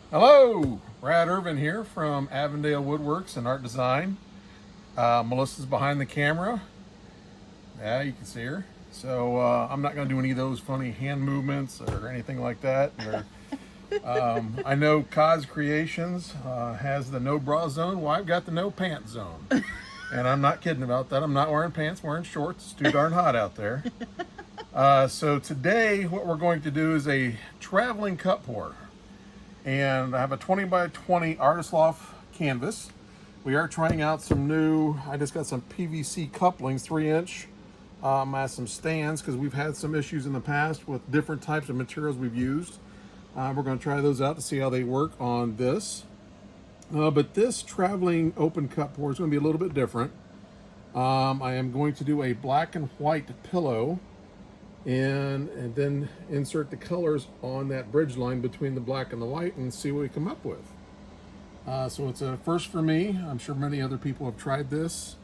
Hello, Brad Irvin here from Avondale Woodworks and Art Design. Melissa's behind the camera. Yeah, you can see her. So I'm not going to do any of those funny hand movements or anything like that. I know Kaz Creations has the no bra zone. Well, I've got the no pants zone. And I'm not kidding about that. I'm not wearing pants, wearing shorts. It's too darn hot out there. So today what we're going to do is a traveling cup pour. And I have a 20 by 20 Artist Loft canvas. We are trying out some new, I just got some PVC couplings, 3-inch. I have some stands because we've had some issues in the past with different types of materials we've used. We're going to try those out to see how they work on this. But this traveling open cup pour is going to be a little bit different. I am going to do a black and white pillow and then insert the colors on that bridge line between the black and the white and see what we come up with. So it's a first for me. I'm sure many other people have tried this,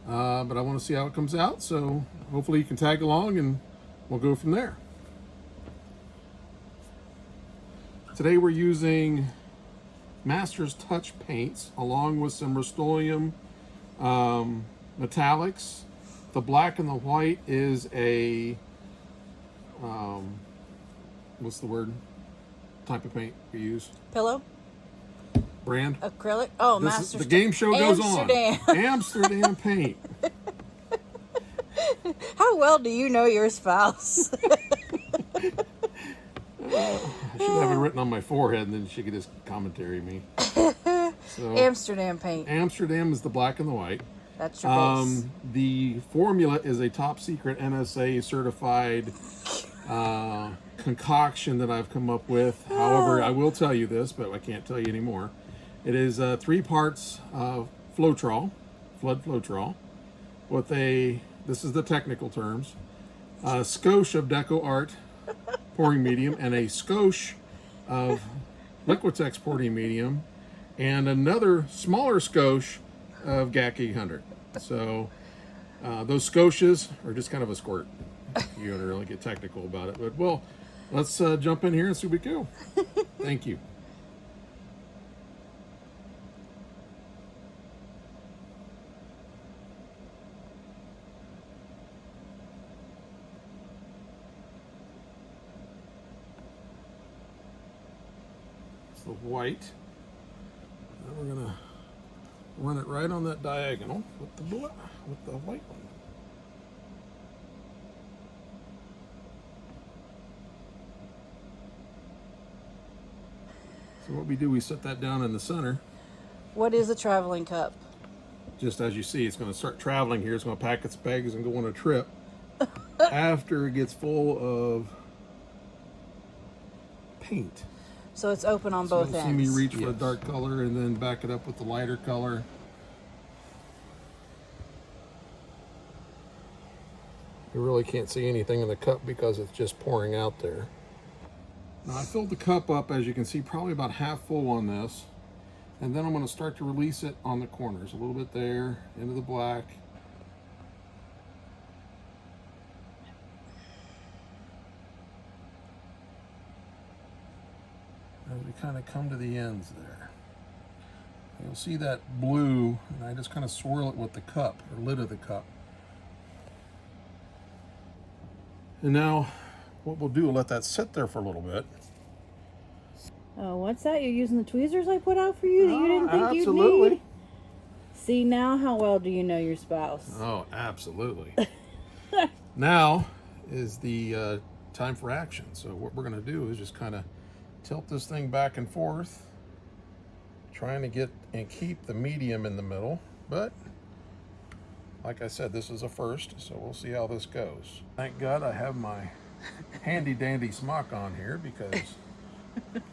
but I want to see how it comes out. So hopefully you can tag along and we'll go from there. Today we're using Master's Touch paints along with some Rust-Oleum metallics. The black and the white is a what's the word? Type of paint we use? Pillow? Brand? Acrylic? Oh, This the game show goes Amsterdam. on. Amsterdam paint. How well do you know your spouse? I should have it written on my forehead and then she could just commentary me. So, Amsterdam paint. Amsterdam is the black and the white. That's your base. The formula is a top secret NSA certified concoction that I've come up with. However, I will tell you this, but I can't tell you anymore. It is 3 parts Floetrol, flood Floetrol, with this is the technical terms, a skosh of Deco Art pouring medium and a skosh of Liquitex pouring medium and another smaller skosh of GAC 800. So those skoshes are just kind of a squirt. You don't really get technical about it, but well, let's jump in here and see what we go. Thank you. It's the white. Now we're gonna run it right on that diagonal with the white one. So what we do, we set that down in the center. What is a traveling cup? Just as you see, it's going to start traveling here. It's going to pack its bags and go on a trip after it gets full of paint. So it's open on both ends. You'll see me reach for a dark color and then back it up with the lighter color. You really can't see anything in the cup because it's just pouring out there. Now I filled the cup up, as you can see, probably about half full on this. And then I'm going to start to release it on the corners. A little bit there, into the black. As we kind of come to the ends there. You'll see that blue, and I just kind of swirl it with the cup, or lid of the cup. And now what we'll do, we'll let that sit there for a little bit. Oh, what's that? You're using the tweezers I put out for you that you didn't think absolutely. you'd need? See, now how well do you know your spouse? Oh, absolutely. Now is the time for action. So what we're going to do is just kind of tilt this thing back and forth, trying to get and keep the medium in the middle. But like I said, this is a first, so we'll see how this goes. Thank God I have my handy dandy smock on here because,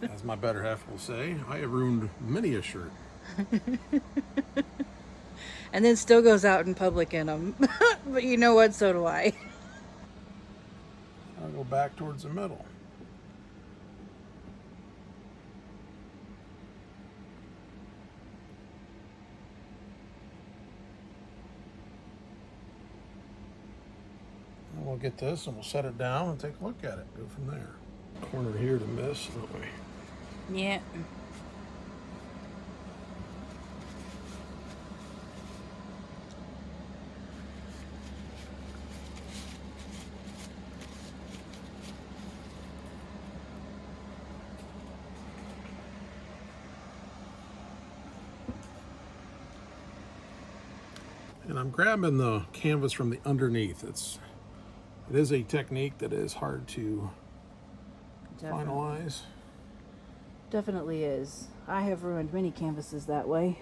as my better half will say, I have ruined many a shirt. And then still goes out in public in them. But you know what? So do I. I'll go back towards the middle. And we'll get this and we'll set it down and take a look at it. Go from there. Corner here to miss, don't we? Yeah. And I'm grabbing the canvas from the underneath. It is a technique that is hard to finalize. Definitely is. I have ruined many canvases that way.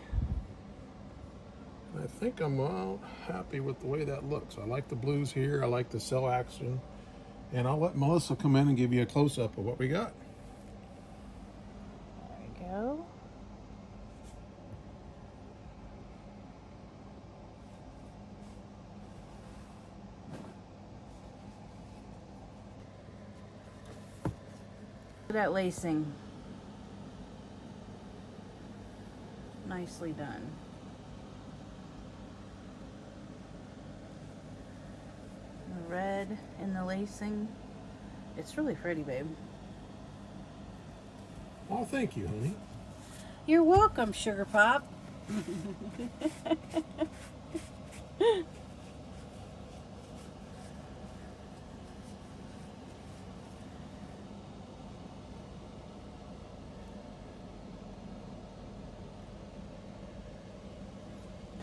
I think I'm happy with the way that looks. I like the blues here. I like the cell action. And I'll let Melissa come in and give you a close-up of what we got. There we go. Look at that lacing. Nicely done. The red in the lacing. It's really pretty, babe. Oh, thank you, honey. You're welcome, Sugar Pop.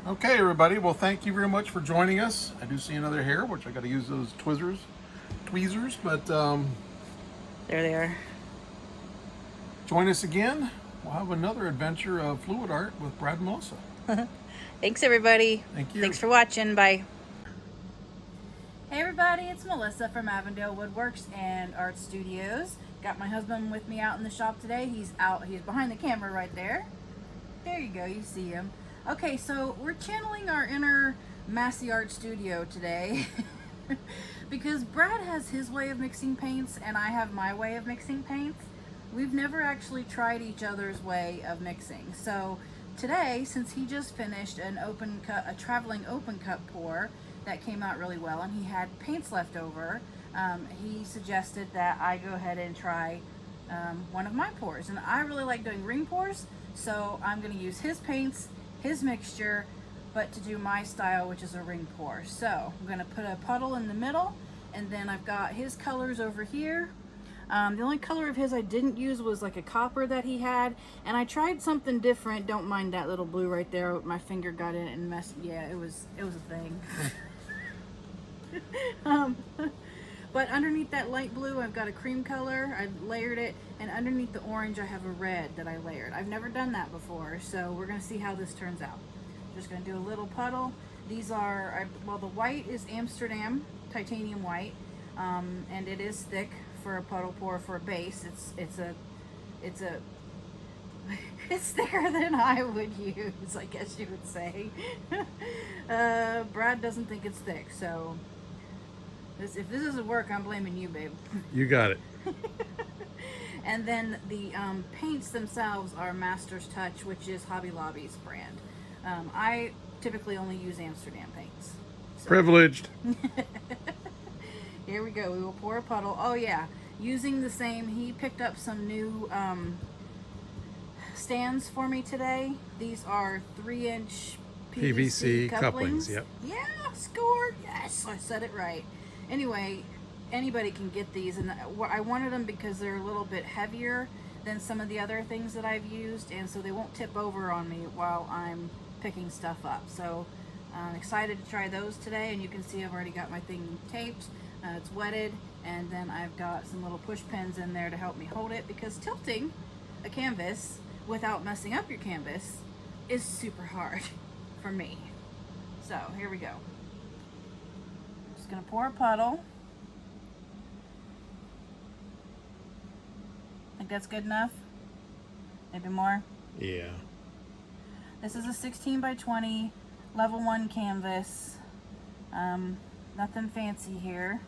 Okay, everybody. Well, thank you very much for joining us. I do see another hair, which I got to use those tweezers, but There they are. join us again. We'll have another adventure of fluid art with Brad and Melissa. Thanks, everybody. Thank you. Thanks for watching. Bye. Hey, everybody. It's Melissa from Avondale Woodworks and Art Studios. Got my husband with me out in the shop today. He's out. He's behind the camera right there. There you go. You see him. Okay, so we're channeling our inner Masse Art Studio today because Brad has his way of mixing paints and I have my way of mixing paints. We've never actually tried each other's way of mixing. So today, since he just finished a traveling open cut pour that came out really well and he had paints left over, he suggested that I go ahead and try one of my pours. And I really like doing ring pours, so I'm going to use his paints, his mixture, but to do my style, which is a ring pour. So I'm going to put a puddle in the middle, and then I've got his colors over here. The only color of his I didn't use was like a copper that he had, and I tried something different. Don't mind that little blue right there. My finger got in it and messed. Yeah, it was a thing. But underneath that light blue, I've got a cream color. I've layered it, and underneath the orange, I have a red that I layered. I've never done that before, so we're gonna see how this turns out. Just gonna do a little puddle. These are, well, the white is Amsterdam titanium white, and it is thick for a puddle pour for a base. It's thicker than I would use, I guess you would say. Brad doesn't think it's thick, so if this doesn't work, I'm blaming you, babe. You got it. And then the paints themselves are Master's Touch, which is Hobby Lobby's brand. I typically only use Amsterdam paints. So. Privileged. Here we go. We will pour a puddle. Oh yeah, using the same. He picked up some new stands for me today. These are 3-inch PVC couplings. Yep. Yeah, scored. Yes, I said it right. Anyway, anybody can get these, and I wanted them because they're a little bit heavier than some of the other things that I've used, and so they won't tip over on me while I'm picking stuff up. So I'm excited to try those today, and you can see I've already got my thing taped. It's wetted, and then I've got some little push pins in there to help me hold it, because tilting a canvas without messing up your canvas is super hard for me. So here we go. Just gonna pour a puddle. Think that's good enough? Maybe more? Yeah. This is a 16 by 20 level 1 canvas. Nothing fancy here.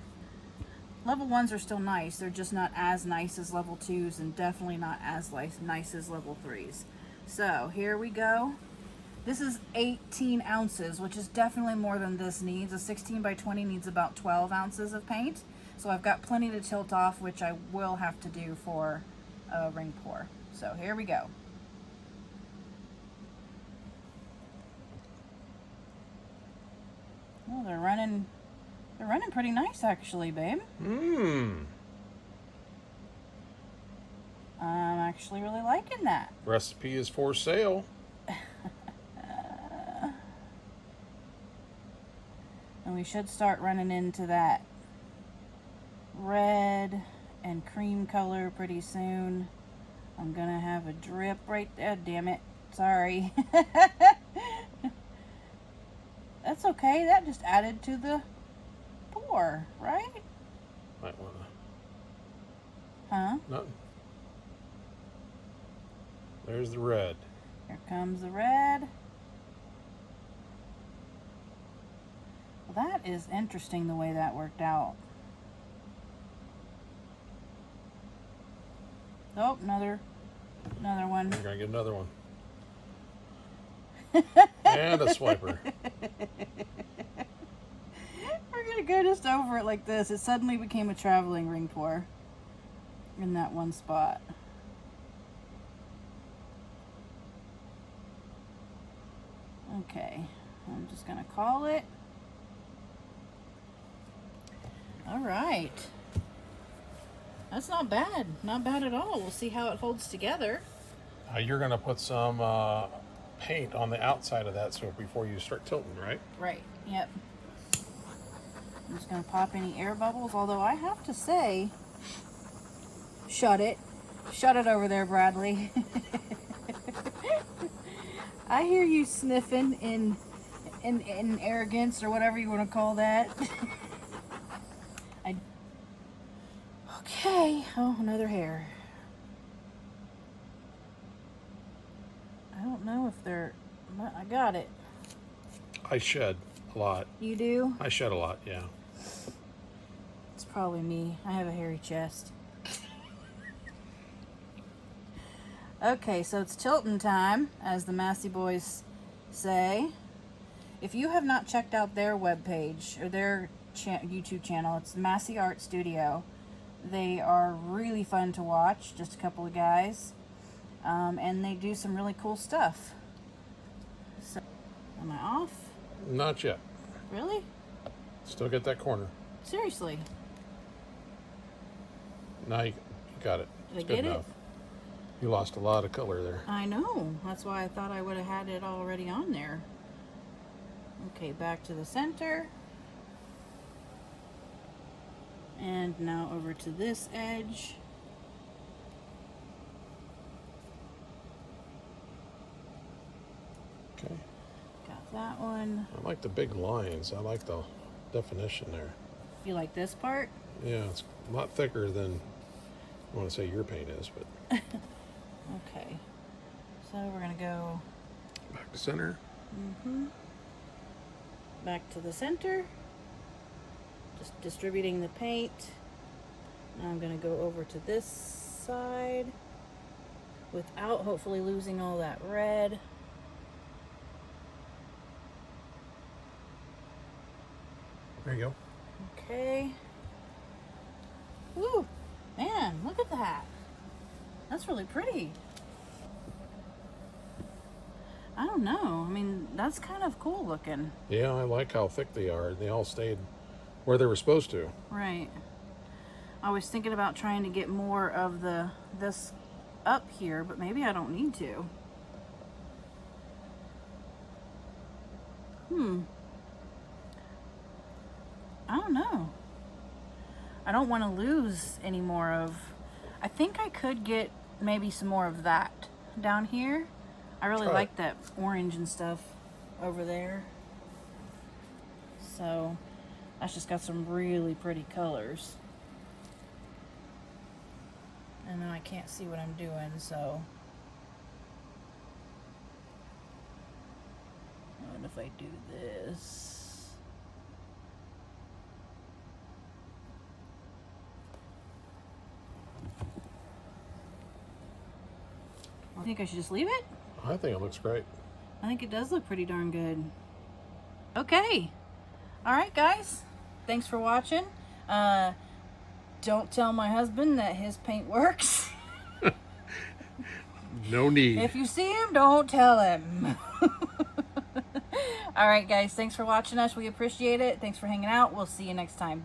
Level 1s are still nice. They're just not as nice as level 2s, and definitely not as nice as level 3s. So here we go. This is 18 ounces, which is definitely more than this needs. A 16 by 20 needs about 12 ounces of paint. So I've got plenty to tilt off, which I will have to do for a ring pour. So here we go. Oh, they're running pretty nice actually, babe. I'm actually really liking that. Recipe is for sale. we should start running into that red and cream color pretty soon. I'm gonna have a drip right there. Damn it. Sorry. That's okay. That just added to the pour, right? Might wanna. Huh? Nothing. There's the red. Here comes the red. Well, that is interesting the way that worked out. Oh, another one. We're gonna get another one. And a swiper. We're gonna go just over it like this. It suddenly became a traveling ring pour in that one spot. Okay, I'm just gonna call it. All right. That's not bad. Not bad at all. We'll see how it holds together. You're gonna put some paint on the outside of that so before you start tilting, right? Right, yep. I'm just gonna pop any air bubbles, although I have to say, shut it over there, Bradley. I hear you sniffing in arrogance or whatever you want to call that. Okay, oh, another hair. I don't know if they're, I got it. I shed a lot. You do? I shed a lot, yeah. It's probably me. I have a hairy chest. Okay, so it's tilting time, as the Masse boys say. If you have not checked out their webpage or their YouTube channel, it's Masse Art Studio. They are really fun to watch, just a couple of guys. And they do some really cool stuff. So, am I off? Not yet. Really? Still get that corner. Seriously? Now you got it. Did I It's good get it? enough. You lost a lot of color there. I know. That's why I thought I would have had it already on there. Okay, back to the center. And now over to this edge. Okay. Got that one. I like the big lines. I like the definition there. You like this part? Yeah, it's a lot thicker than I want to say your paint is, but Okay. So we're going to go back to center. back to the center. Just distributing the paint. Now I'm going to go over to this side without hopefully losing all that red. There you go. Okay. Woo! Man, look at that. That's really pretty. I don't know. I mean, that's kind of cool looking. Yeah, I like how thick they are. They all stayed where they were supposed to. Right. I was thinking about trying to get more of this up here, but maybe I don't need to. I don't know. I don't want to lose any more of... I think I could get maybe some more of that down here. I really like that orange and stuff over there. So that's just got some really pretty colors. And then I can't see what I'm doing, so... What if I do this? I think I should just leave it. I think it looks great. I think it does look pretty darn good. Okay. All right, guys. Thanks for watching. Don't tell my husband that his paint works. No need. If you see him, don't tell him. All right, guys. Thanks for watching us. We appreciate it. Thanks for hanging out. We'll see you next time.